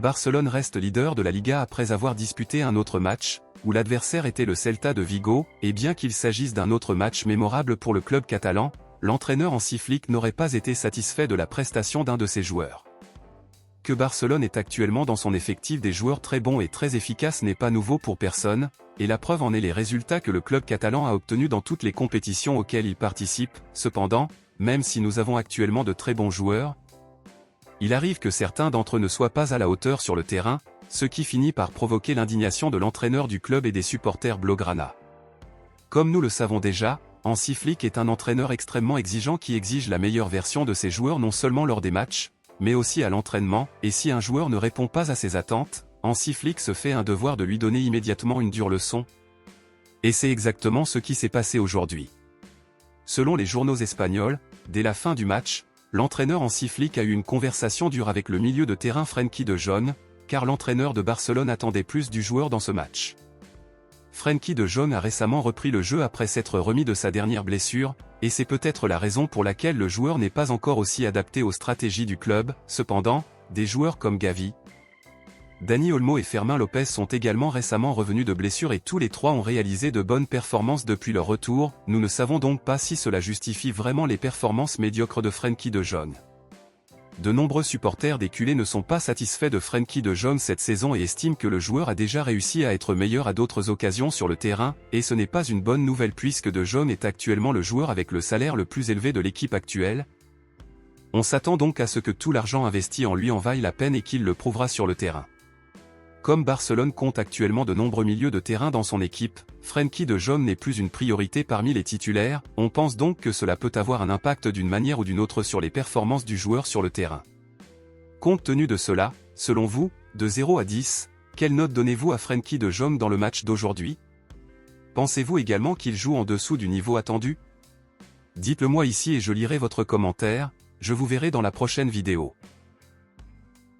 Barcelone reste leader de la Liga après avoir disputé un autre match, où l'adversaire était le Celta de Vigo, et bien qu'il s'agisse d'un autre match mémorable pour le club catalan, l'entraîneur Hansi Flick n'aurait pas été satisfait de la prestation d'un de ses joueurs. Que Barcelone est actuellement dans son effectif des joueurs très bons et très efficaces n'est pas nouveau pour personne, et la preuve en est les résultats que le club catalan a obtenus dans toutes les compétitions auxquelles il participe. Cependant, même si nous avons actuellement de très bons joueurs, il arrive que certains d'entre eux ne soient pas à la hauteur sur le terrain, ce qui finit par provoquer l'indignation de l'entraîneur du club et des supporters blaugrana. Comme nous le savons déjà, Hansi Flick est un entraîneur extrêmement exigeant qui exige la meilleure version de ses joueurs non seulement lors des matchs, mais aussi à l'entraînement, et si un joueur ne répond pas à ses attentes, Hansi Flick se fait un devoir de lui donner immédiatement une dure leçon. Et c'est exactement ce qui s'est passé aujourd'hui. Selon les journaux espagnols, dès la fin du match, l'entraîneur Hansi Flick a eu une conversation dure avec le milieu de terrain Frenkie de Jong, car l'entraîneur de Barcelone attendait plus du joueur dans ce match. Frenkie de Jong a récemment repris le jeu après s'être remis de sa dernière blessure, et c'est peut-être la raison pour laquelle le joueur n'est pas encore aussi adapté aux stratégies du club. Cependant, des joueurs comme Gavi, Dani Olmo et Fermín López sont également récemment revenus de blessure et tous les trois ont réalisé de bonnes performances depuis leur retour. Nous ne savons donc pas si cela justifie vraiment les performances médiocres de Frenkie de Jong. De nombreux supporters des culés ne sont pas satisfaits de Frenkie de Jong cette saison et estiment que le joueur a déjà réussi à être meilleur à d'autres occasions sur le terrain, et ce n'est pas une bonne nouvelle puisque de Jong est actuellement le joueur avec le salaire le plus élevé de l'équipe actuelle. On s'attend donc à ce que tout l'argent investi en lui en vaille la peine et qu'il le prouvera sur le terrain. Comme Barcelone compte actuellement de nombreux milieux de terrain dans son équipe, Frenkie de Jong n'est plus une priorité parmi les titulaires, on pense donc que cela peut avoir un impact d'une manière ou d'une autre sur les performances du joueur sur le terrain. Compte tenu de cela, selon vous, de 0 à 10, quelle note donnez-vous à Frenkie de Jong dans le match d'aujourd'hui? Pensez-vous également qu'il joue en dessous du niveau attendu? Dites-le moi ici et je lirai votre commentaire, je vous verrai dans la prochaine vidéo.